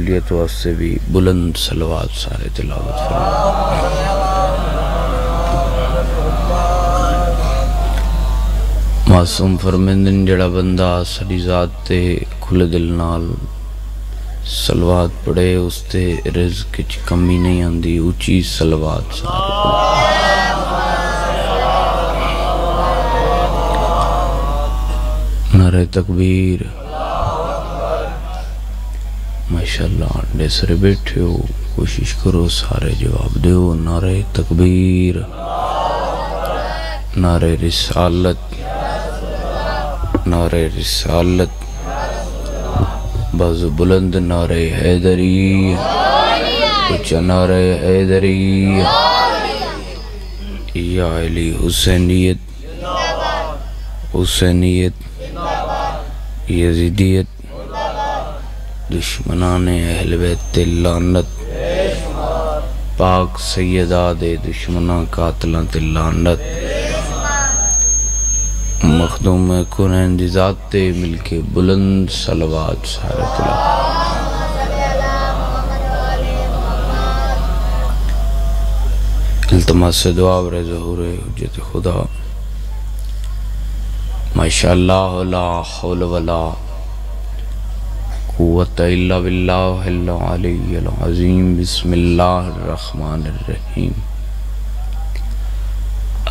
قبولیت واسطے بھی بلند صلوات سارے تلاوت فرمائیں۔ معصوم فرمیندن جڑا بندہ ساری ذات تے کھلے دل نال صلوات پڑھے اس تے رزق کی کمی نہیں آندی، اونچی صلوات سارے نعرہ تکبیر۔ ماشاءاللہ انڈے سرے بیٹھے ہو، کوشش کرو سارے جواب دیو۔ نعرہ تکبیر، نعرہ رسالت، نعرہ رسالت، بازو بلند نعرہ حیدری، اچھا نعرہ حیدری، یا علی حسینیت، حسینیت، یزیدیت، دشمنان اہل بیت لعنت، پاک سیدہ دے دشمنان قاتلان تے لعنت، مخدوم کنین دی ذات تے مل کے بلند صلوات سارے تلا۔ التماس دعا ور ظہور حجت خدا۔ ماشاءاللہ لا حول ولا قوت الا باللہ العلی العظیم۔ بسم اللہ الرحمن الرحیم۔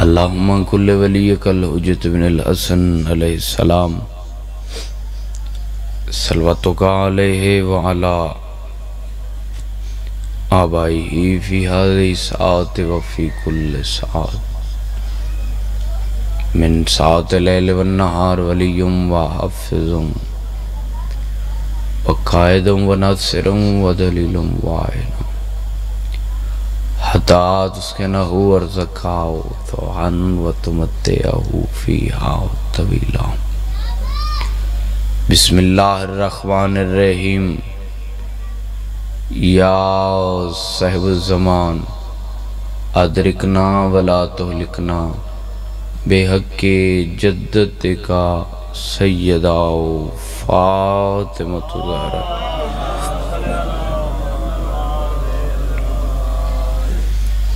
اللہم کل ولیک الحجت بن الحسن علیہ السلام، صلواتک علیہ وعلا آبائیہ فی هذه الساعة وفی کل ساعة من ساعة اللیل والنہار ولی وحافظ وقائد وناصر ودلیل وعین حتی تسکنہ ورزقہ طوعا وتمتعہ فیہا طویلا۔ بسم اللہ الرحمن الرحیم۔ یا صاحب الزمان ادرکنا ولا تہلکنا بحق جدت کا سیدہ فاطمہ زہرا۔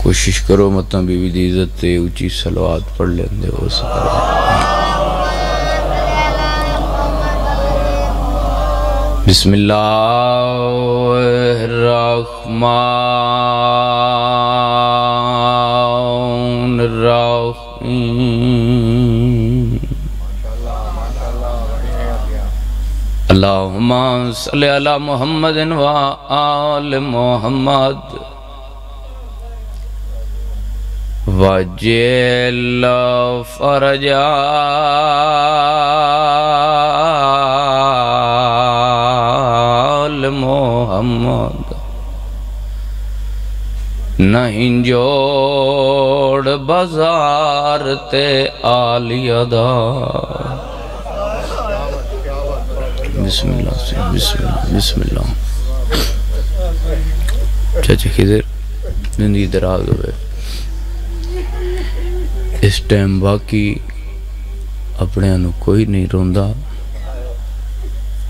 کوشش کرو مطلب بیوی دی عزت تے اونچی صلوات پڑھ لیندے ہو سکتا۔ بسم اللہ الرحمن الرحیم۔ اللہم صلی علی محمد و آل محمد وجل فرجا محمد۔ نہیں جوڑ بازار تے آلیہ دا۔ بسم اللہ بسم اللہ بسم اللہ۔ چاچے خضر زندگی دراز ہوئے، اس ٹائم باقی اپنے انو کوئی نہیں روندہ،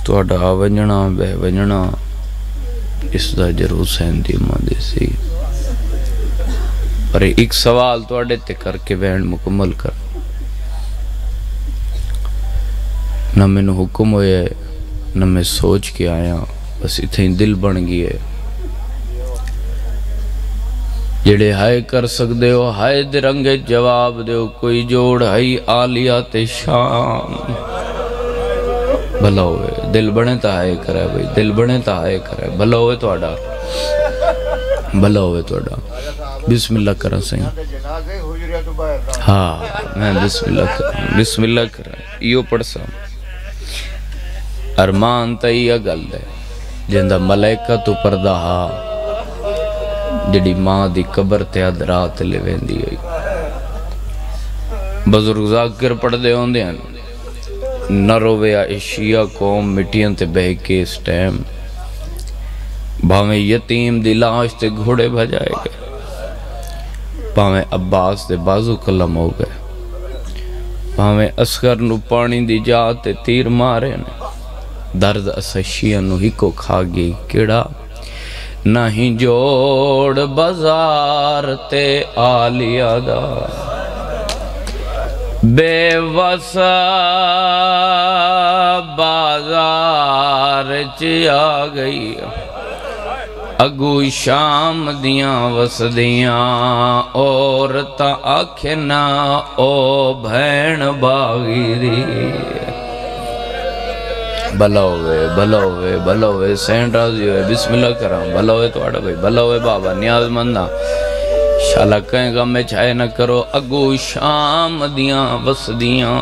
تو اڈا ونجنا بے ونجنا اس دا جر حسین دی ماں دے سی۔ پر ایک سوال تو اڈے تے کر کے بین مکمل کر۔ نہ میں نے حکم ہوئے نہ میں سوچ کے آیا، بس اتھیں دل بن گئے۔ جڑے ہائے کر سکتے ہو ہائے درنگے جواب دیو، کوئی جوڑ ہائی آلیات شام۔ بھلا ہوئے دل بنے تا ہائے کرے بھائی، دل بنے تا ہائے کرے، بھلا ہوئے تو اڈا، بھلا ہوئے تو اڈا۔ بسم اللہ کرا سہیں۔ ہاں میں بسم اللہ کرا، بسم اللہ کرا یہ پڑھ سا۔ ارمان تا یہ گل ہے جندہ ملائکہ تو پردہ ہا، جڑی ماں دی قبر تے ادرات لے ویندی ہوئی۔ بزرگ ذاکر پڑھ دے ہوں دے ہیں، نہ روے عشیہ قوم مٹیاں تے بہ کے اس ٹائم، بھاویں یتیم دی لاش تے گھوڑے بھجائے گئے، بھاویں عباس دے بازو قلم ہو گئے، بھاویں اصغر نو پانی دی جا تے تیر مارے نے، درد اسشیاں نو ہی کو کھا گئی کیڑا نہیں جوڑ بازار تے آلیا دا بے وسا بازار چ آ گئی اگو شام دیاں وسدیاں عورتاں آکھنا او بھین باغی دی بھلا ہوئے سین راضی ہوئے بسم اللہ کرام بھلا ہوئے تو آڑا بھائی بھلا ہوئے بابا نیاز مندہ شالہ کہیں گا میں چھائے نہ کرو اگو شام دیاں وسدیاں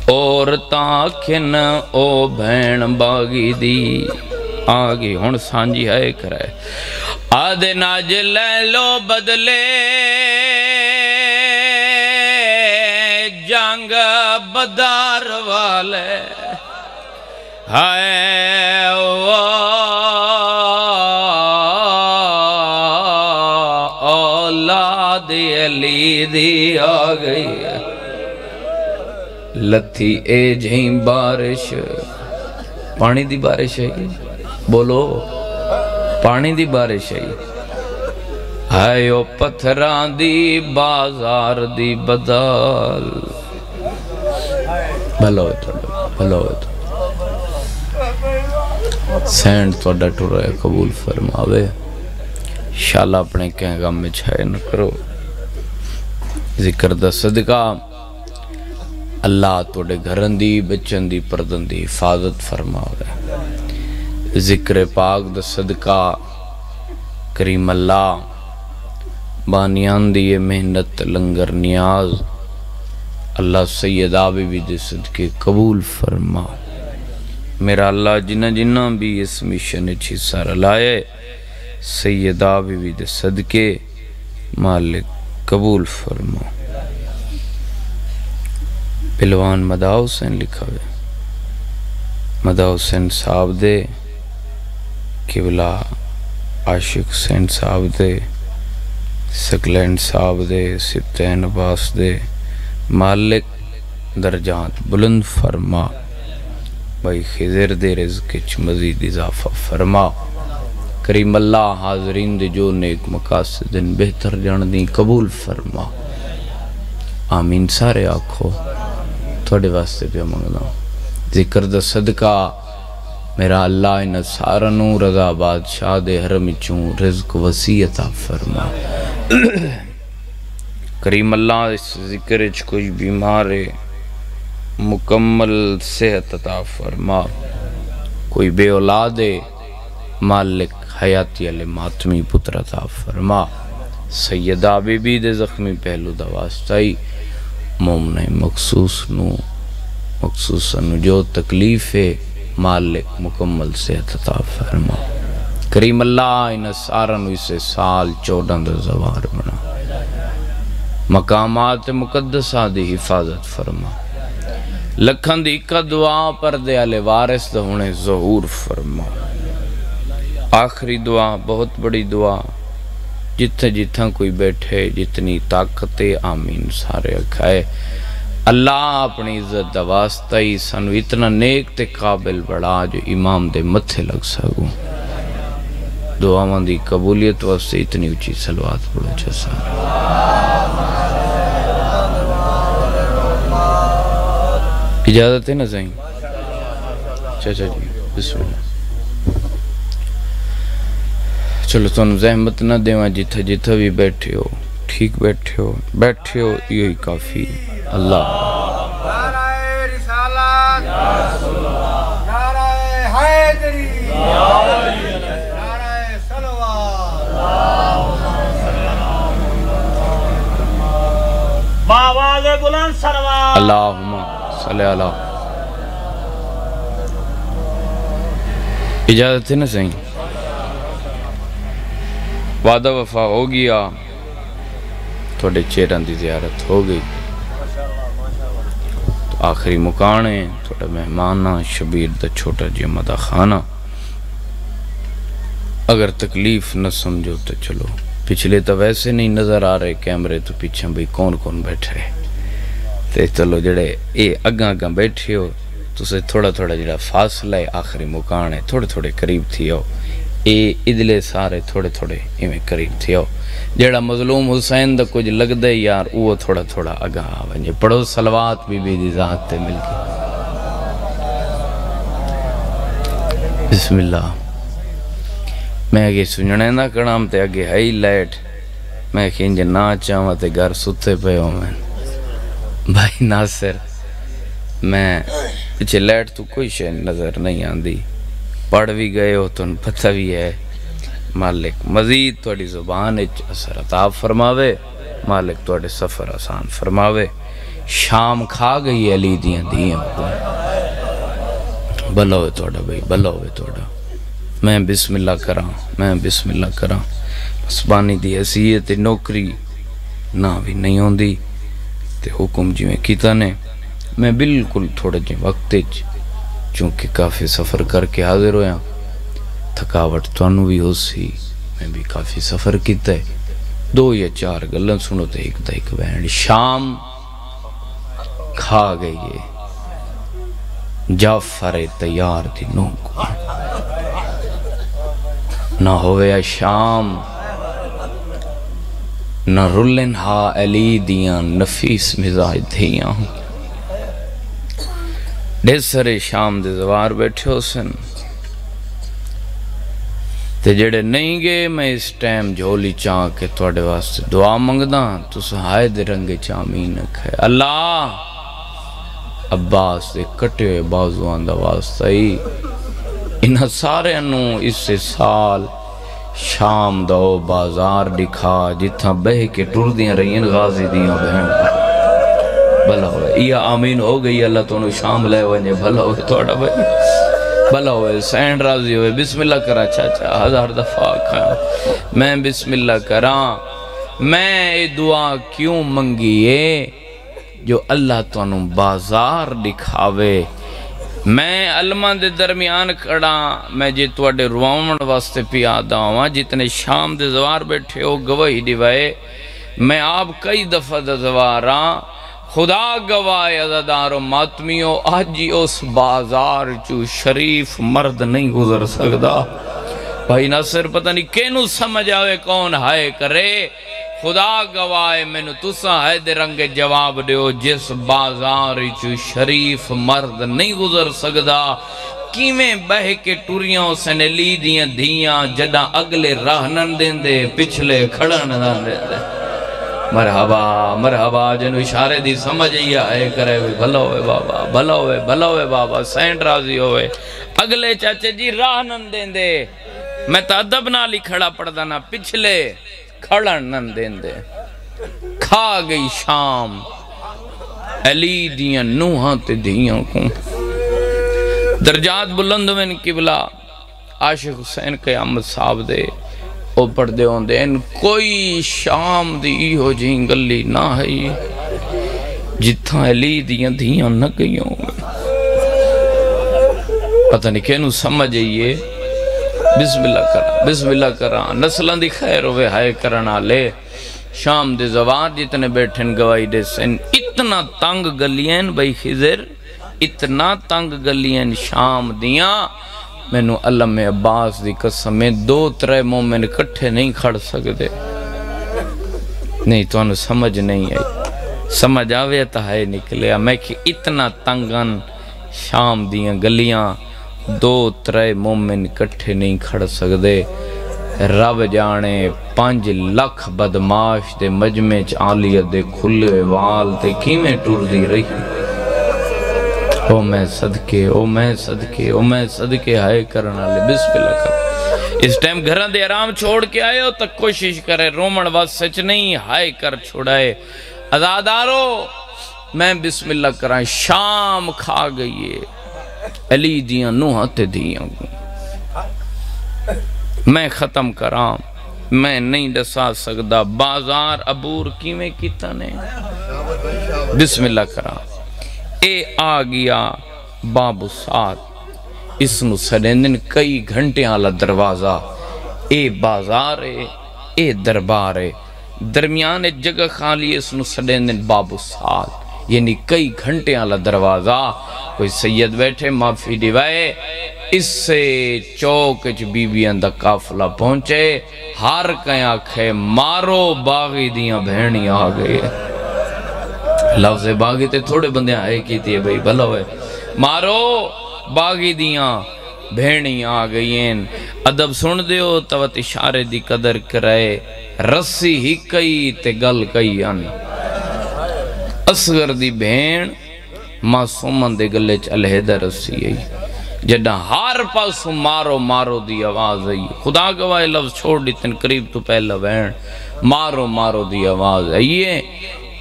عورتاں آکھنا او بھین باغی دی آگی ہون سانجی ہے کرائے آدھے ناج لے لو بدلے جنگ بدار والے ہائے اولاد علی دی آگئی لتھی اے جہیں بارش پانی دی بارش ہے بولو پانی دی بارش ہے ہائے او پتھران دی بازار دی بدال بھلا ہوئے تو سینڈ تو ڈٹو رہے قبول فرماوے شالہ اپنے کہیں غم میں چھائے نہ کرو ذکر دا صدقہ اللہ توڑے گھرن دی بچن دی پردن دی حفاظت فرماوے ذکر پاک دا صدقہ کریم اللہ بانیان دی محنت لنگر نیاز اللہ سیدہ بی دے صدقے قبول فرما میرا اللہ جنہ بھی اس مشن اچھی سارا لائے سیدہ بی دے صدقے مالک قبول فرما پلوان مدہ حسین لکھا ہوئے مدہ حسین صاحب دے قبلہ عاشق حسین صاحب دے سکلین صاحب دے سبتین عباس دے مالک درجات بلند فرما بھائی خضر دے رزق چ مزید اضافہ فرما کریم اللہ حاضرین دے جو نیک مقاصدن بہتر جاندیں قبول فرما آمین سارے آکھو تھوڑے واسطے پہ منگنا ذکر دا صدقہ میرا اللہ ان سارنو رضا بادشاہ دے حرم چون رزق وسیع عطا فرما کریم اللہ اس ذکر اچھ کچھ بیمارے مکمل صحت عطا فرما کوئی بے اولادے مالک حیاتی علی ماتمی پتر عطا فرما سیدہ بی بی دے زخمی پہلو دا واسطائی مومنہ مخصوصاً جو تکلیف ہے مالک مکمل صحت عطا فرما کریم اللہ ان سارنو اسے سال 14 دا زوار بنا مقامات مقدسہ دی حفاظت فرما لکھن دی کا دعا پر دے علی وارث دا ہونے ظہور فرما آخری دعا بہت بڑی دعا جتھا کوئی بیٹھے جتنی طاقتے آمین سارے اکھائے اللہ اپنی عزت دا واسطہ ہی سانو اتنا نیک تے قابل بڑا جو امام دے متھے لگ سکوں دعاواں دی قبولیت واسطے اتنی اچھی صلوات پڑھو جیسا اجازت ہے نا زہیں چاچا جی بسم اللہ چلو تم زحمت نہ دیواں جتھا بھی بیٹھے ہو ٹھیک بیٹھے ہو یہی کافی اللہ نعرہ رسالت نعرہ حیدری نعرہ صلوات بآواز بلند سروات اللہم صلی اللہ اجازت ہے نا صحیح وعدہ وفا ہو گیا تھوڑے چیران دی زیارت ہو گئی تو آخری مکانے تھوڑا مہمانہ شبیر دا چھوٹا جی مدہ خانہ اگر تکلیف نہ سمجھو تو چلو پچھلے تو ویسے نہیں نظر آ رہے کیمرے تو پیچھے بھئی کون بیٹھے تے چلو جڑے اے اگاں بیٹھے ہو تو سے تھوڑا تھوڑا جڑا فاصلہ ہے آخری مکان ہے تھوڑے تھوڑے قریب تھی ہو اے ادلے سارے تھوڑے تھوڑے ایویں قریب تھی ہو جڑا مظلوم حسین دا کچھ لگ دے یار وہ تھوڑا تھوڑا اگاہ ونجے پڑھو صلوات بی بی دی ذات تے مل کے بسم اللہ میں اگے سننے نہ کڑام تے اگے ہائی لائٹ میں کھینج نہ چاہاں تے گھر ستے پہ ہوں میں بھائی ناصر میں پچھے لائٹ تو کوئی شے نظر نہیں آندی پڑھ بھی گئے ہو تو پتہ بھی ہے مالک مزید توڑی زبان اثر عطا فرماوے مالک توڑے سفر آسان فرماوے شام کھا گئی علی دیاں بھلا ہوئے توڑا بھائی بھلا ہوئے توڑا میں بسم اللہ کراں اسبانی دی حیثیت نوکری نہ بھی نہیں ہوندی تے حکم جی میں کیتا نے میں بالکل تھوڑے جی وقت چونکہ کافی سفر کر کے حاضر ہویا تھکاوٹ توانو بھی ہو سی میں بھی کافی سفر کیتا ہے 2 یا 4 گلن سنو تے ایک دا ایک بہن شام کھا گئی ہے جعفر تیار دی نو کو نہ ہویا شام نہ رلن ہا علی دیاں نفیس مزاج دیاں ڈھیر سارے شام دے زوار بیٹھے ہو سن تے جڑے نہیں گئے میں اس ٹائم جھولی چاہ کے توڑے واسطے دعا منگداں تو سہائے دے رنگے چامین رکھے اللہ عباس دے کٹے ہوئے بازوان دا واسطہ ہی انہاں سارے انہوں اس سے سال شام دو بازار دکھا جتھاں بہ کے ٹر دیاں رہین غازی دیاں بہن بھلا ہوئے یہ آمین ہو گئی اللہ تو انہوں شام لے ونجے بھلا ہوئے توڑا بھائی بھلا ہوئے سینڈ راضی ہوئے بسم اللہ کرا چاچا 1000 دفعہ کھایا میں بسم اللہ کراں میں دعا کیوں منگیے جو اللہ تو انہوں بازار دکھاوے میں علمہ دے درمیان کھڑا میں جی توڑے روامن واسطے پیادا ہوا جتنے شام دے زوار بیٹھے ہو گواہی دیوائے میں آپ کئی دفعہ دے زواراں خدا گواہ عزادار و ماتمیوں آجی اس بازار چو شریف مرد نہیں گزر سکدا بھائی ناصر پتہ نہیں کینو سمجھ آوے کون ہائے کرے خدا گواہ میں نے تسا ہے دے رنگ جواب دیو جس بازار چو شریف مرد نہیں گزر سکدا کیویں بہ کے ٹوریاں اسے نے لی دیاں دھیاں جدہ اگلے راہ نن دیں دے پچھلے کھڑا نن دیں دے مرحبا جنو اشارے دی سمجھ آئے کرے ہوئے بھلا ہوئے بابا سینٹ راضی ہوئے اگلے چاچے جی راہ نن دیں دے میں تا ادب نالی کھڑا پڑھدا نا پچھلے کھڑا نن دیں دے کھا گئی شام علی دیاں نوہاں تے دیاں کو درجات بلند میں ان قبلہ عاشق حسین قیامت صاحب دے او پڑھ دے ہوں دے ان کوئی شام دی ہو جیں گلی نہ ہے جتھاں علی دیاں دیاں نہ گئی ہوں گے پتہ نہیں کہنو سمجھ آئیے بسم اللہ کرا نسلان دی خیر ہوئے ہائے کرنا لے شام دے زوار جتنے بیٹھن گواہی دے سن اتنا تنگ گلین بھائی خضر اتنا تنگ گلین شام دیاں میں نو علم عباس دی قسم میں 2-3 مومن کٹھے نہیں کھڑ سکتے نہیں تو انہوں سمجھ نہیں آئی سمجھ آوے تا ہے نکلیا میں کہ اتنا تنگن شام دیاں گلیاں 2-3 مومن کٹھے نہیں کھڑ سکتے رب جانے 5 لکھ بدماش دے مجمع عالیت دے کھلے وال تے کیمیں ٹور دی رہی او میں صدقے ہائے کرنا لے بسم اللہ کر اس ٹائم گھران دے آرام چھوڑ کے آئے ہو تک کوشش کرے رومن بات سچ نہیں ہائے کر چھوڑائے عزادارو میں بسم اللہ کرائیں شام کھا گئی علی دیاں نوہت دیاں میں ختم کراں میں نہیں دسا سکدا بازار عبور کیویں کیتا نے بسم اللہ کراں اے آ گیا باب سات اس نو سڑیندن کئی گھنٹے آلا دروازہ اے بازار اے دربار درمیان جگہ خالی اس نو سڑیندن باب سات یعنی کئی گھنٹے والا دروازہ کوئی سید بیٹھے معافی دیوائے اس سے چوک بی بیاں دا قافلہ پہنچے ہر کہیں آکھے مارو باغی دیاں بہنی آ گئے لفظ باغی تے تھوڑے بندے آئے کی تھی بھئی بھلا ہوئے مارو باغی دیاں بہنی آ گئیں ادب سن دیو توت اشارے دی قدر کرائے رسی ہی کئی تے گل کئی آن اصغر دی بہن معصومن دے گلے چلہدہ رسی آئی جڈا ہار پاسو مارو مارو دی آواز آئی خدا گواہ لفظ چھوڑ دی تن قریب تو پہلا بہن مارو مارو دی آواز آئیے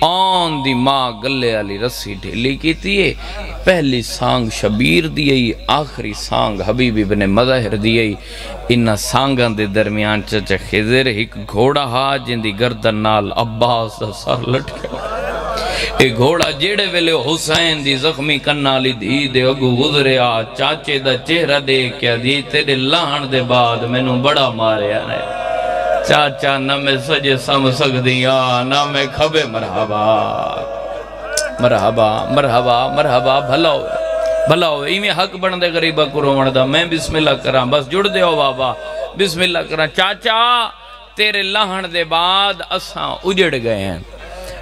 آن دی ماں گلے علی رسی ڈھیلی کی تیئے پہلی سانگ شبیر دیئی آخری سانگ حبیب ابن مظہر دیئی انہا سانگان دے درمیان چچا خضر ایک گھوڑا ہا جن دی گردن نال عباس دا سر لٹکا ایک گھوڑا جیڑے ویلے حسین دی زخمی کنالی دی دے اگو گزرے آ چاچے دا چہرہ دے کیا دی تیرے لہن دے بعد میں نو بڑا مارے آنے چاچا نہ میں سجے سم سکدیا نہ میں کھبے مرحبا مرحبا مرحبا مرحبا بھلا ہوئے بھلا ہوئے ایمی حق بندے غریبہ کرو مردہ میں بسم اللہ کراں بس جڑ دے ہو بابا بسم اللہ کراں چاچا تیرے لہن دے بعد اساں اجڑ گئے ہیں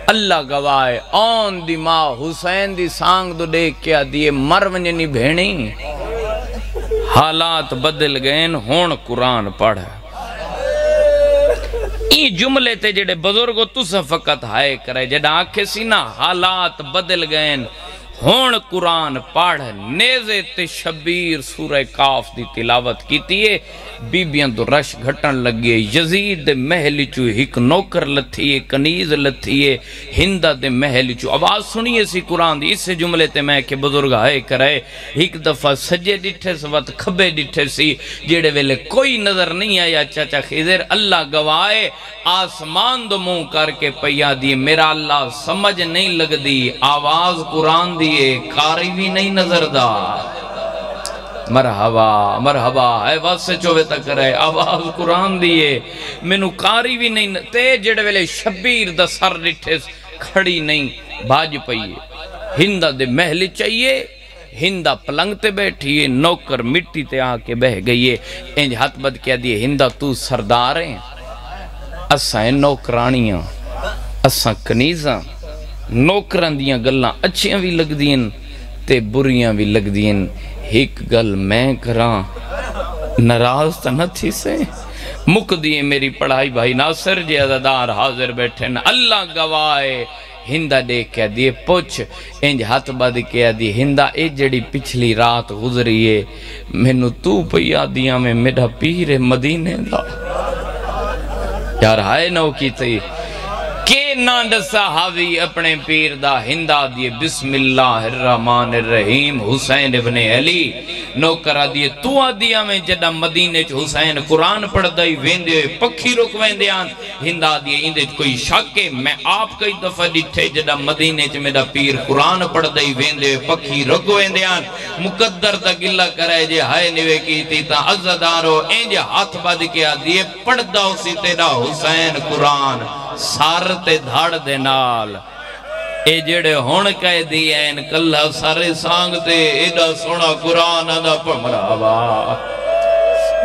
اللہ گواہ آن دی ماں حسین دی سانگ دو دیکھ کیا دیئے مرونجنی بھینی حالات بدل گئے ہون قرآن پڑھ این جملے تے جڑے بزرگو تسا فقط ہائے کرے جڑا آنکھے سینا حالات بدل گئے ہون قرآن پڑھ نیزے تے شبیر سورہ کاف دی تلاوت کی تیئے بی بیان دو رش گھٹن لگے یزید دے محلی چو ہک نوکر لتھیے کنیز لتھیے ہندہ دے محلی چو آواز سنیے سی قرآن دی اس سے جملے تے میں کہ بزرگ آئے کرے ایک دفعہ سجے ڈٹھے سوات کھبے ڈٹھے سی جیڑے ویلے کوئی نظر نہیں آیا چاچا خضر اللہ گوائے آسمان دو منہ کر کے پیا دیئے میرا اللہ سمجھ نہیں لگ دی آواز قرآن دیئے کاری بھی نہیں نظر دا مرحبا مرحبا اے واسے چوے تک رہے آواز قرآن دیئے مینو کاری بھی نہیں تے جڑے ویلے شبیر دا سر ڈٹھے کھڑی نہیں بھاج پئیے ہندہ دے محلی چاہیے ہندہ پلنگ تے بیٹھیے نوکر مٹی تے آکے بہ گئیے انج ہاتھ بد کیا دیئے ہندہ تو سردار ہیں اساں نوکرانیاں اساں کنیزاں نوکران دیاں گلاں اچھیاں بھی لگ دیں تے بریاں بھی لگ دیں ایک گل میں کراں ناراض تا نہ تھی سے مک دیئے میری پڑھائی بھائی ناصر جی عزادار حاضر بیٹھے نا اللہ گوائے ہندہ دیکھ کیا دیئے پوچھ انج ہاتھ بد کیا دیئے ہندہ اے جڑی پچھلی رات گزریے مینو تو پیا دیاں میں میڈا پیر مدینے دا یار ہائے نو کی تھی کہ ناند صحابی اپنے پیر دا ہندہ دیئے بسم اللہ الرحمن الرحیم حسین ابن علی نوکرہ دیئے تو آدیا میں جڑا مدینے چ حسین قرآن پڑھ دائی ویندے پکھی رک ویندے آن ہندہ دیئے اندے کوئی شاکے میں آپ کئی دفعہ ڈٹھے جڑا مدینے چ میرا پیر قرآن پڑھ دائی ویندے پکھی رک ویندے آن مقدر دا گلہ کرے جے ہائے نوے کی تی تا عزدارو انجے ہاتھ بد کیا دیئے پڑھ داؤ سی تیرا حسین قرآن سارتے دھاڑ دے نال اے جڑے ہون کہہ دیئے ان کلہ سارے سانگ تے ایڈا سونا قرآن دا پڑھ مرحبا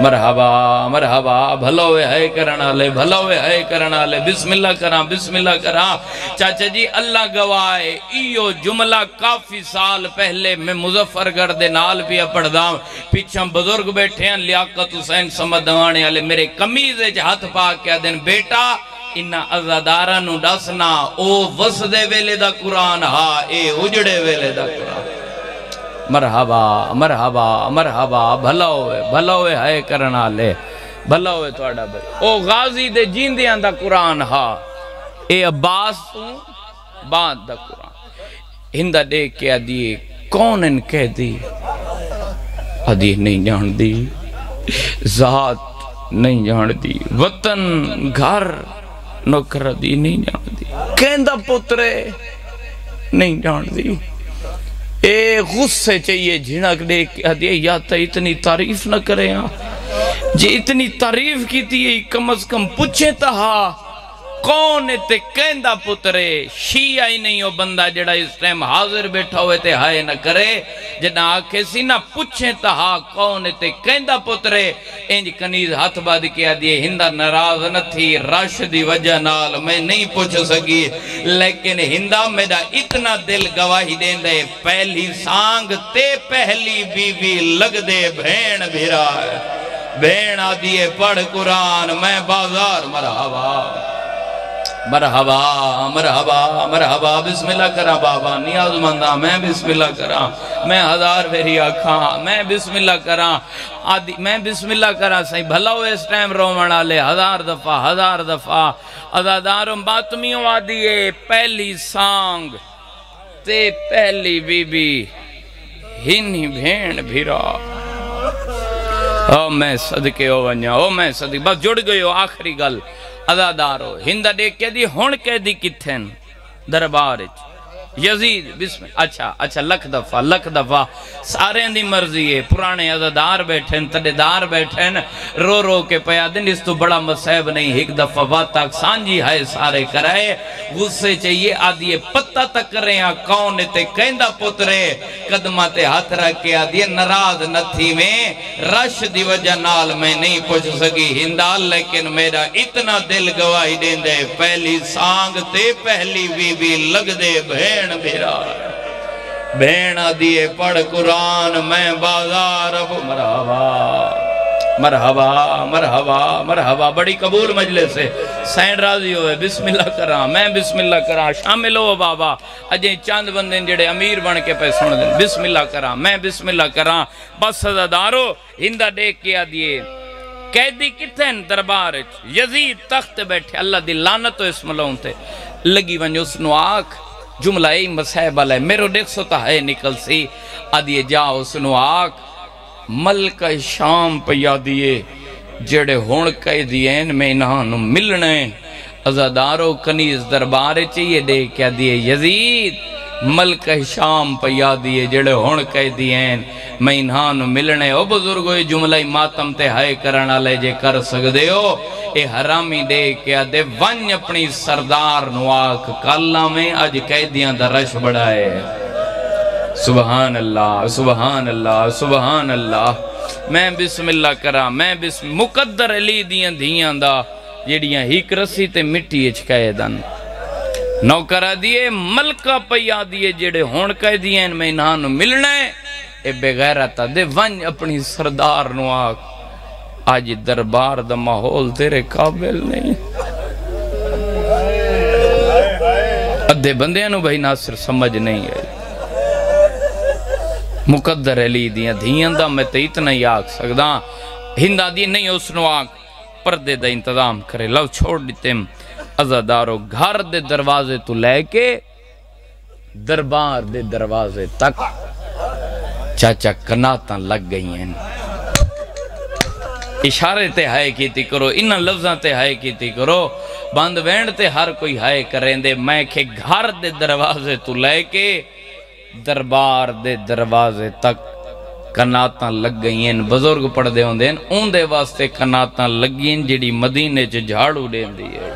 مرحبا مرحبا بھلوے ہے کرنا لے بھلوے ہے کرنا لے بسم اللہ کران بسم اللہ کران چاچا جی اللہ گوائے ایو جملہ کافی سال پہلے میں مظفرگڑھ دے نال بھی پڑھ داؤں پیچھاں بزرگ بیٹھے ہیں لیاقت حسین سمدھوانے والے میرے کمیزے چ ہاتھ پاک کیا دن بیٹا انہا عزادارہ نو ڈسنا او وسدے ویلے دا قرآن ہا اے اجڑے ویلے دا قرآن مرحبا مرحبا مرحبا بھلا ہوئے ہائے کرنا لے بھلا ہوئے توڑا بھائی او غازی دے جیندیاں دا قرآن ہا اے عباس تو بعد دا قرآن ہندہ دیکھ کے دیئے کون ان کہہ دی ادھی نہیں جان دی ذات نہیں جان دی وطن گھر نوکر دی نہیں جان دی کہندہ پترے نہیں جان دی اے غصے چاہیے جھنک دیکھ کے دیئے یا تا اتنی تعریف نہ کرے جی اتنی تعریف کی تھی کم از کم پوچھے تہا کون تے کہندہ پترے شیعہ ہی نہیں ہو بندہ جڑا اس ٹائم حاضر بیٹھا ہوئے تے ہائے نہ کرے جنا آکھے سی نہ پوچھیں تہا کون تے کہندہ پترے انج کنیز ہاتھ باد کیا دیئے ہندہ ناراض نہ تھی رش دی وجہ نال میں نہیں پوچھ سکی لیکن ہندہ میرا اتنا دل گواہی دیں دے پہلی سانگ تے پہلی بیوی لگ دے بھین بھیرا ہے بھین آدیے پڑھ قرآن میں بازار مرحبا مرحبا مرحبا مرحبا بسم اللہ کرا بابا نیاز مندہ میں بسم اللہ کرا میں ہزار بھیری آکھاں میں بسم اللہ کرا میں بسم اللہ کرا سہی بھلا ہوئے اس ٹائم رومنا لے ہزار دفعہ ازاداروں باتمیوں آدیے پہلی سانگ تے پہلی بی بی ہنی بھین بھیرا او میں صدقے ہو ونیا او میں صدقے بس جڑ گئے ہو آخری گل ازادارو ہندہ دیکھ کے دی ہون کے دی کتھن دربارچ یزید بسم اچھا لکھ دفعہ سارے اندھی مرضی ہے پرانے ازادار بیٹھیں تڑیدار بیٹھیں رو رو کے پیا دن اس تو بڑا مسئب نہیں ایک دفعہ بات تک سانجی ہے سارے کرائے غصے چاہیے آدھیے پتہ تک رہے ہیں کون تے کہندہ پترے قدمہ تے ہاتھ رکھ کے آدھیے نراض نہ تھی میں رش دی وجہ نال میں نہیں پوچھ سکی ہندہ لیکن میرا اتنا دل گواہی دیں دے پہلی سانگ تے پہلی بی بی لگ دے بھین بھیرا بھین دیئے پڑھ قرآن میں بازار اب مرحبا بڑی قبول مجلس ہے سین راضی ہوئے بسم اللہ کرا میں بسم اللہ کرا شامل ہو بابا اجیں چاند بندیں جڑے امیر بن کے پہ سن دیں بسم اللہ کرا میں بسم اللہ کرا بس سزادارو ہندہ دیکھ کیا دیئے قیدی کتن دربار یزید تخت بیٹھے اللہ دی لعنت و اسم لون تے لگی ونجو سنو آکھ جملہ ای مسائب علیہ میرو دیکھ سوتا ہے نکل سی آدھیے جاؤ سنو آکھ ملک شام پیا دیئے جڑے ہون کہے دیئن میں انہاں ملنے ازادارو کنیز دربارے چاہیے دے کیا دیئے یزید ملک شام پیا دیئے جڑے ہون کہے دیئن میں انہاں ملنے او بزرگوئی جملہ ماتم تے ہائے کرنا لے جے کر سکدے ہو اے حرامی دے کیا دے ون اپنی سردار نواک کالا میں آج قیدیاں دا رش بڑھائے سبحان اللہ سبحان اللہ سبحان اللہ میں بسم اللہ کرا میں مقدر علی دیاں دیاں دا جیڑیاں ہیک رسی تے مٹی اچکائے دن نوکرہ دیئے ملکہ پیا دیئے جیڑے ہون کہے دیئے میں انہاں ملنے اے بغیرتا دے ون اپنی سردار نواک آج دربار دا ماحول تیرے قابل نہیں ادھے بندے انہوں بھائی ناصر سمجھ نہیں ہے مقدر علی دیاں دھیاں دا میں تے اتنا ہی آگ سکدا ہندہ دی نہیں اس نواک پردے دا انتظام کرے لو چھوڑ دیتے ازادارو گھر دے دروازے تو لے کے دربار دے دروازے تک چاچا کناتاں لگ گئی ہیں اشارے تے ہائے کیتی کرو انہاں لفظاں تے ہائے کیتی کرو بند وینڈ تے ہر کوئی ہائے کریں دے میں کہ گھر دے دروازے تو لے کے دربار دے دروازے تک کناتاں لگ گئی ہیں بزرگ پڑھ دے ہوں دیں ان دے واسطے کناتاں لگی ہیں جڑی مدینے چ جھاڑو دیں دیئے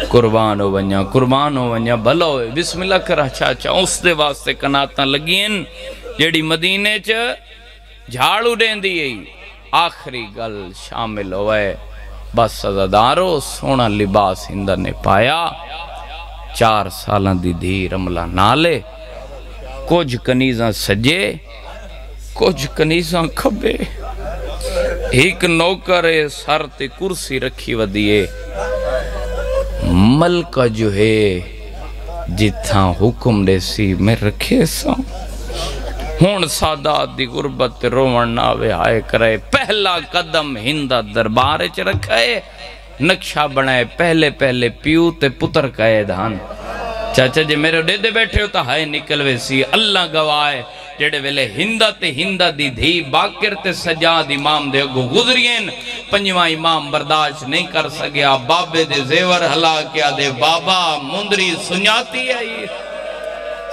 قربان ہو ونیا بھلا ہوئے بسم اللہ کرا چاچا اس دے واسطے کناتاں لگی ہیں جڑی مدینے چ جھاڑو دیں دیئے آخری گل شامل ہوئے بس سزادارو سونا لباس ہندہ نے پایا 4 سالان دی دھی رملہ نالے کچھ کنیزاں سجے کچھ کنیزاں کھبے ایک نوکر سر تے کرسی رکھی ودیے ملکہ جو ہے جتھاں حکم دے سی میں رکھے سا ہون سادات دی غربت رومن ناوے آئے کرے پہلا قدم ہندہ دربارے چ رکھائے نقشہ بنائے پہلے پیو تے پتر کہے دھان چاچا جی میرے دے بیٹھے ہوتا ہائے نکلوے سی اللہ گوائے جڑے ویلے ہندہ دی دھی باکر تے سجاد امام دے گو گزرین پنجواں امام برداشت نہیں کر سکیا بابے دے زیور ہلا کیا دے بابا مندری سنیاتی آئی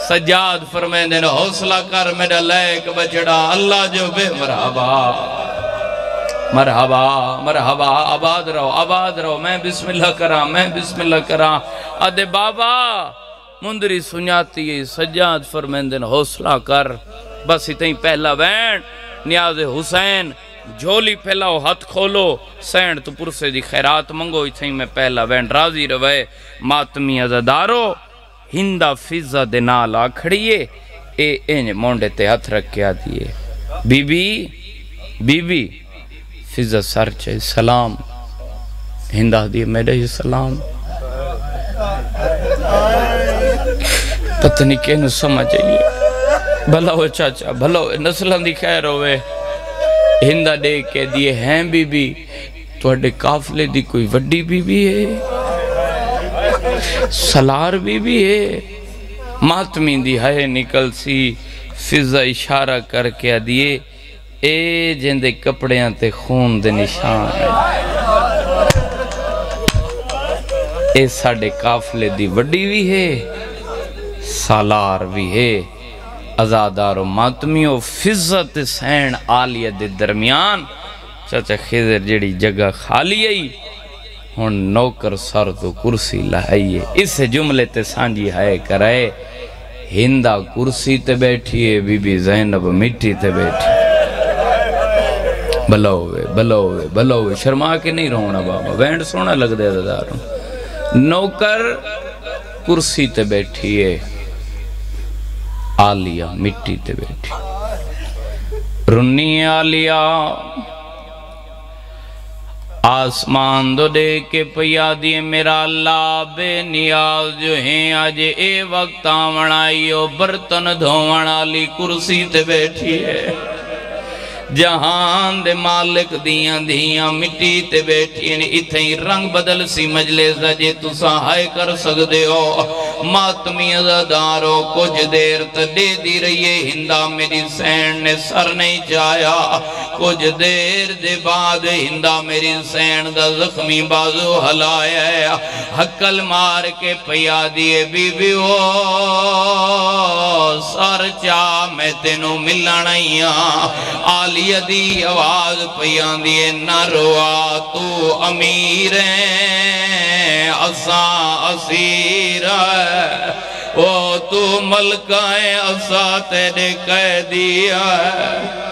سجاد فرمائیں دے حوصلہ کر میرا لیک بچڑا اللہ جو بے مرحبا مرحبا مرحبا، آباد رہو، میں بسم اللہ کرا، میں بسم اللہ کرا. آدھے بابا مندری سنیاتی سجاد فرمیندن حوصلہ کر، بس اتنی پہلا وین نیاز حسین جھولی پھیلاؤ، ہاتھ کھولو، سینڈ تو پرسے دی خیرات منگو. اتنی میں پہلا وین راضی روے. ماتمی عزدارو ہندہ فضہ دے نال آکھڑیے، اے انج مونڈے تے ہاتھ رکھ کے آدھیے بی بی فضہ سر چاہے سلام. ہندہ دیئے میرے ہی سلام. پتہ نہیں کہنو سمجھ آئیے. بھلا ہوئے چاچا، بھلا ہوئے نسلان دی خیر ہوئے. ہندہ دے کے دیئے ہیں بی بی تو اڈے کافلے دی کوئی وڈی بی بی ہے، سلار بی بی ہے. ماتمی دی ہائے نکل سی. فضہ اشارہ کر کے دیئے اے جندے کپڑیاں تے خون دے نشان ہے، اے ساڑے کافلے دی وڈی بھی ہے، سالار بھی ہے. ازادار و ماتمیوں فضہ تے سین آلیہ دے درمیان چاچا خضر جڑی جگہ خالی آئی ہون نوکر سر تو کرسی لہائیے. اس جملے تے سانجی ہائے کرائے. ہندہ کرسی تے بیٹھیے، بی بی زینب مٹی تے بیٹھی. بلوے شرما کے نہیں رونا بابا، وینڈ سونا لگ دے داروں. نوکر کرسی تے بیٹھیے، آلیہ مٹی تے بیٹھی. رنی آلیہ آسمان دو دے کے پیا دیے میرا اللہ بے نیاز جو ہیں آج اے وقت آمن آئیو برتن دھوان آلی کرسی تے بیٹھی ہے. جہان دے مالک دیاں مٹی تے بیٹھی ہیں. اتھیں رنگ بدل سی مجلس دا جے تسا ہائے کر سکدے ہو. ماتمی عزادارو کچھ دیر تا دے دی رہیے. ہندہ میری سین نے سر نہیں چایا. کچھ دیر دے بعد ہندہ میری سین دا زخمی بازو ہلایا ہے. حکل مار کے پیا دیے بی بی وہ سر چاہ میں تینوں ملنا نہیں آلی دی آواز پیان دیے نہ روا تو امیر ہے اساں اسیر ہے وہ تو ملکہ ہے اساں تیرے قیدی ہے.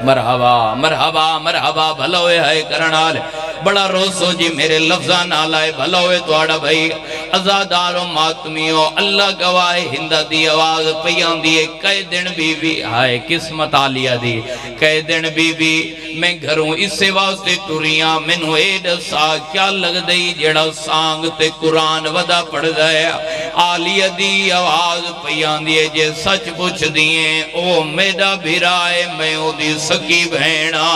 مرحبا مرحبا مرحبا بھلوے ہے کرنالے. بڑا روسو جی میرے لفظہ نہ لائے. بھلوے تو آڑا بھائی ازادارو ماتمیوں اللہ گواہ ہندہ دی آواز پیان دیئے. کئی دن بی بی آئے قسمت آلیہ دی. کئی دن بی بی میں گھروں اس سے واسطے ٹوریاں منو ایڈ سا کیا لگ دئی جڑا سانگ تے قرآن ودا پڑھ دیا. آلیہ دی آواز پیان دیئے جے سچ پوچھ دیئے او میڈا بھرائے میں او دی سکی بھینا.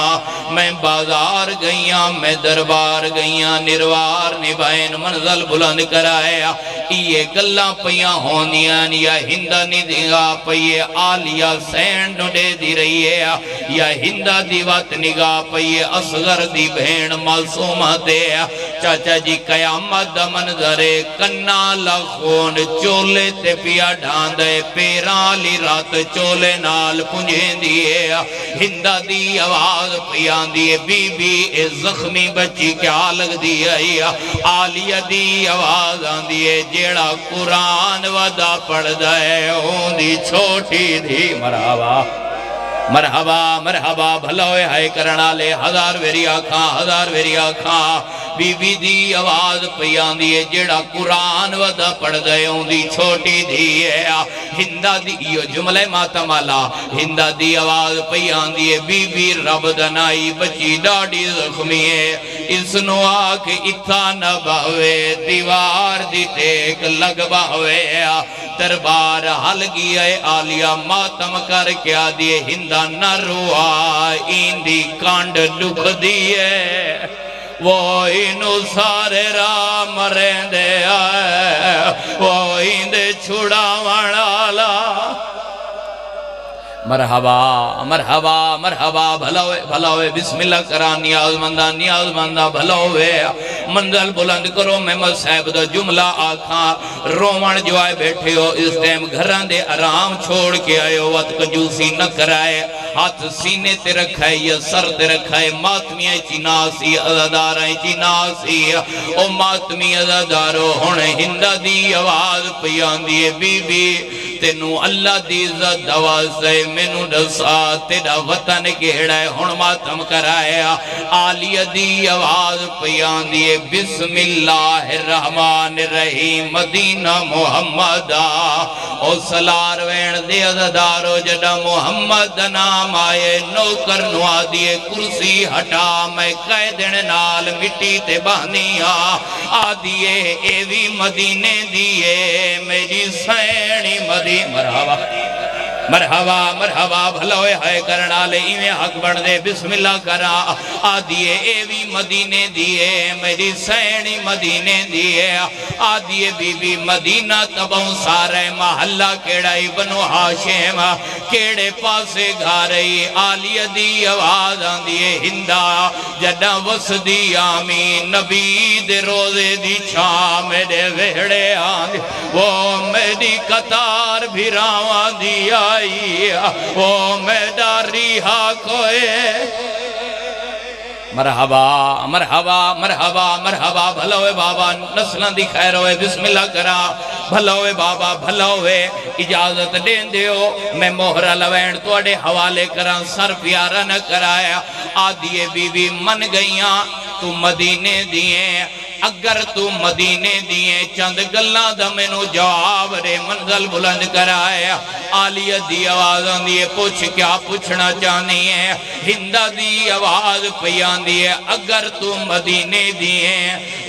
میں بازار گئیاں میں دربار گئیاں نروار نبائن منزل بلند کرایا. یہ گلہ پیاں ہونیاں یا ہندہ نہیں دیگا پئیے آلیہ سین ڈھے دی رہی ہے یا ہندہ دیوات نگاہ پئیے اصغر دی بھین معصومہ دے. چاچا جی قیامت دا منظرے کنہ لخون چولے تے پیا ڈھاندے پیران لی رات چولے نال پنجھیں دیئے. ہندہ دی آواز پیان دیئے بی بی اے زخمی بچی کیا لگ دیئے. آلیہ دی آواز آن دیئے جیڑا قرآن ودا پڑھ دائے ہون دی چھوٹی دی. مرحبا مرحبا مرحبا بھلوے ہائے کرنالے. ہزار ویری آکھاں بی بی دی آواز پیان دیئے جیڑا قرآن ودا پڑھ دائے ہون دی چھوٹی دی ہے. ہندہ دی یہ جملے ماتمالا. ہندہ دی آواز پیان دیئے بی بی رب دنائی بچی ڈاڑی زخمی ہے. اس نو آکھ اتھا نہ باوے دیوار دی ٹیک لگ باوے. دربار حل گیا آلیہ ماتم کر کیا دیئے ہندہ نہ روا این دی کانڈ لکھ دیئے. وہ انو سارے راہ مرین دے آئے وہ ان دے چھڑا وڑالا. مرحبا مرحبا مرحبا بھلوے بھلوے بسم اللہ کرا. نیاز مندہ بھلوے منزل بلند کرو میں مصحب دا جملہ آکھاں رومن جو آئے بیٹھے ہو اس ٹائم گھران دے آرام چھوڑ کے آئے ہو وقت کنجوسی نہ کرائے ہاتھ سینے تے رکھائے یا سر تے رکھائے ماتمیاں چیناسی عزاداریں چیناسی او ماتمی عزادارو ہونے ہندہ دی آواز پیان دیئے بی بی تینو اللہ دی عزت دواز سے منو دسا تیرا وطن کیڑا ہے ہن ماتم کرایا آلیہ دی آواز پیان دیئے بسم اللہ الرحمن الرحیم مدینہ محمد او سلار وین دے عزدارو جڑا محمد نام آئے نوکر نوا دیئے کرسی ہٹا میں قیدن نال مٹی تے بہنیا آدیئے ایوی مدینے دیئے میری سینی مدینہ مرحبا مرحبا مرحبا بھلوے ہائے کرنا لے ایویں حق بڑھ دے بسم اللہ کرا آدھیے ایوی مدینے دیئے میری سینی مدینے دیئے آدھیے بی بی مدینہ تبوں سارے محلہ کیڑائی بنو ہاشم کیڑے پاسے گھارئی آلیہ دی آواز آندھیے ہندہ جڈا وسدی آمین نبی دے روزے دی چھاں میرے ویڑے آندھے وہ میری قطار بھی راوان دیا وہ میڈا ریحا کوئے مرحبا مرحبا مرحبا مرحبا بھلوے بابا نسلان دی خیر ہوئے بسم اللہ کرا بھلوے بابا بھلوے اجازت دین دیو میں مہرہ لوین توڑے حوالے کرا سر پیارا نہ کرایا آدھیے بی بی من گئیاں تو مدینے دیئے اگر تو مدینے دیئے چند گلہ دمینو جواب رے منزل بلند کرایا آلیہ دی آوازان دیئے پوچھ کیا پوچھنا چاہنی ہے ہندہ دی آواز پیان دیئے اگر تو مدینے دیئے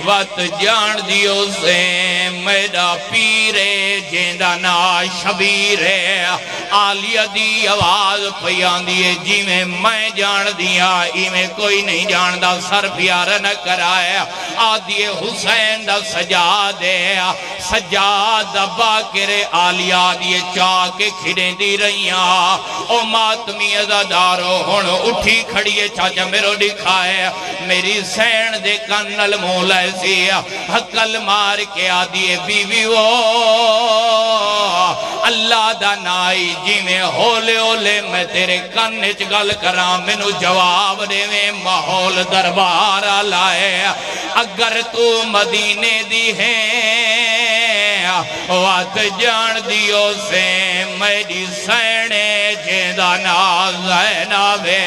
وقت جان دیو سے میرا پیرے جیندہ نا شبیر ہے آلیہ دی آواز پیان دیئے جی میں جان دیا ای میں کوئی نہیں جاندہ سر پیارا نہ کرایا آدھیے حسین دا سجاد باکر آلیہ دیئے چاکے کھڑیں دی رہیاں او ماتمی عزادارو ہن اٹھی کھڑیے چاچا میرو دکھائے میری سین دے کنل مولا سی حقل مار کے آدھیے بیوی وہ اللہ دا نائی جی میں ہولے ہولے میں تیرے کنچ گل کرام منو جواب دے میں محول دربارہ لائے اگر تو مدینے دی ہیں وات جان دیو سے میری سینے جیدہ نا زینبے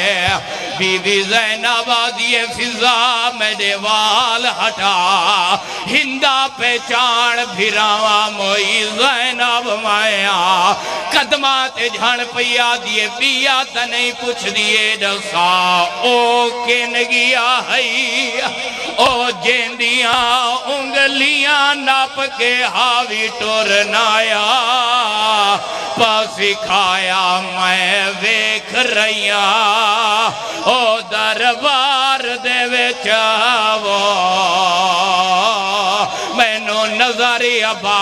بی بی زینب آدھیے فضا میرے وال ہٹا ہندہ پہچان بھیراوہ موئی زینب مایا قدمات جھان پیا دیئے پیا تا نہیں پوچھ دیئے دسا او کنگیا ہے او جیندیاں انگلیاں ناپ کے ہاوی ٹورنایا پاسی کھایا میں ویکھ رہیاں او دربار دے وچاو میں نو نظری ابا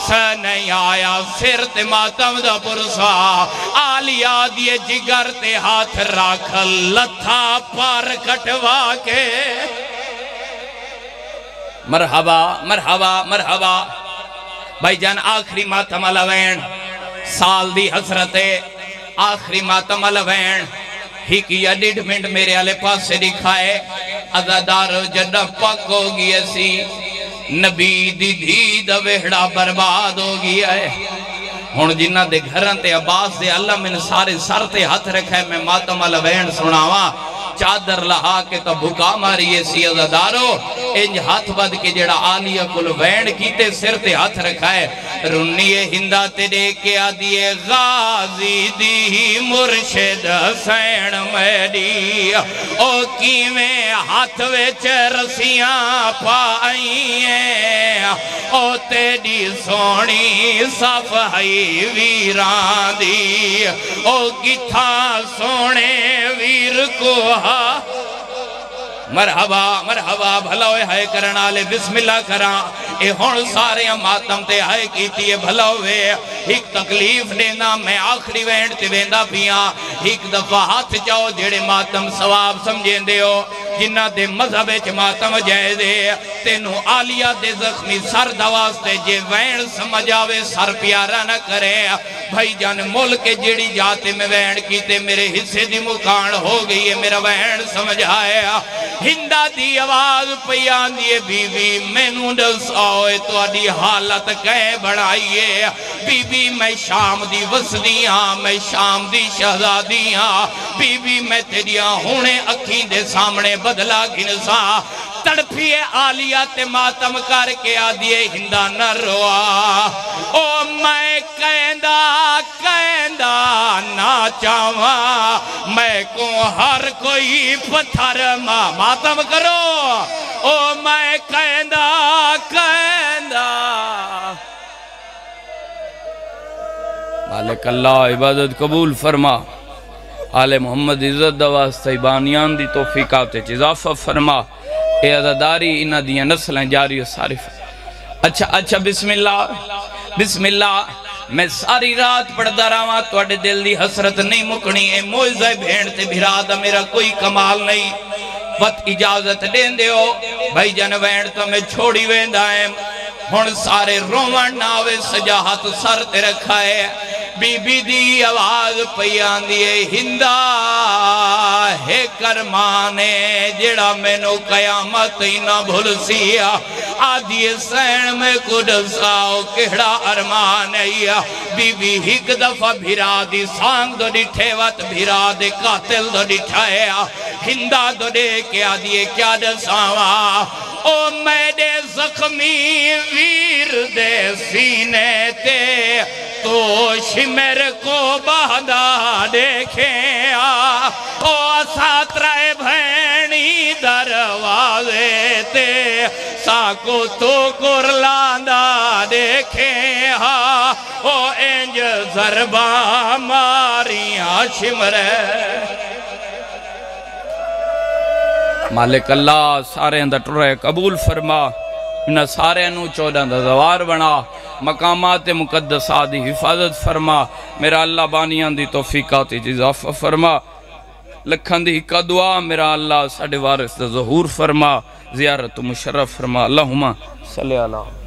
نہیں آیا سر تے ماتم دا پرسا آلیہ دیئے جگر تے ہاتھ راکھ لتھا پار کٹوا کے مرحبا مرحبا مرحبا بھائی جان آخری ماتم علوین سال دی حسرتے آخری ماتم علوین ہی کیا 1.5 منٹ میرے آلے پاس سے دکھائے عزادار جڑا پاک ہو گیا سی نبی دی دھی دا ویڑا برباد ہو گیا ہے ہون جنہ دے گھران تے عباس دے اللہ من سارے سر تے ہاتھ رکھے میں ماتم علوین سناوا چادر لہا کے تو بھکا ماری سی عزادارو انج ہاتھ بد کے جڑا آلیہ کل وین کیتے سر تے ہاتھ رکھائے رنیے ہندہ تے دے کے آدھیے غازی دی مرشد حسین میری او کیویں ہاتھ ویچ رسیاں پائیں او تیری سونی صفحی ویران دی او کتھا سونے ویر کو مرحبا مرحبا بھلوے ہائے کرنا لے بسم اللہ کران اے ہون سارے ماتم تے ہائے کیتی ہے بھلوے ایک تکلیف دینا میں آخری وینڈ تے ویندہ پیاں ایک دفعہ ہاتھ چاہو جڑے ماتم ثواب سمجھیں دے ہو جنہ دے مذہب چ ماتم جائزے تینو آلیہ دے زخمی سر دواستے جے وین سمجھ آوے سر پیارا نہ کرے بھائی جان ملک جیڑی جاتے میں وین کیتے میرے حصے دی مکان ہو گئی ہے میرا وین سمجھ آیا ہندہ دی آواز پیان دیئے بی بی میں نو دساؤے تو آدھی حالت کہے بڑھائیے بی بی میں شام دی وسدیاں میں شام دی شہزادیاں بی بی میں تیریاں ہونے اکھیں دے سامنے بدلا گھنسا تڑپیے آلیہ تے ماتم کر کے آدھیے ہندہ نہ روا او میں کہندہ نہ چاہواں میں کو ہر کوئی پتھر ماتم کرو او میں کہندہ مالک اللہ عبادت قبول فرما آل محمد عزت دواستے بانیان دی توفیقات اضافہ فرما اے عزداری انہ دیاں نسلیں جاری و صارف اچھا بسم اللہ میں ساری رات پڑھدا رہا تو اڈے دل دی حسرت نہیں مکنی اے موعظہ بھیڑ تے بھرا میرا کوئی کمال نہیں وقت اجازت دین دیو بھائی جن وین تو میں چھوڑی ویندا ہے ہن سارے رومن ناوے سجاہت سر تے رکھا ہے بی بی دی آواز پیان دیئے ہندہ ہے کرمانے جڑا میں نو قیامت ہی نہ بھول سیا آدھیے سین میں کڈساؤ کہڑا ارمان ہے بی بی ہک دفعہ بھیرا دی سانگ دو ڈٹھے وقت بھیرا دے قاتل دو ڈٹھائے ہندہ دو دے کے آدھیے کیا دساوا او میرے زخمی ویر دے سینے تے تو شمر کو بہدہ دیکھیں او ساترائے بھینی دروازے تے ساکو تو کرلاندہ دیکھیں او انج ضربہ ماریاں شمرے مالک اللہ سارے اندر ٹرے قبول فرما انہا سارے انہوں 14 دوار بنا مقامات مقدسات دی حفاظت فرما میرا اللہ بانیان دی توفیقات اضافہ فرما لکھن دی کا دعا میرا اللہ ساڑھے وارث دا ظہور فرما زیارت مشرف فرما اللہم صلی اللہ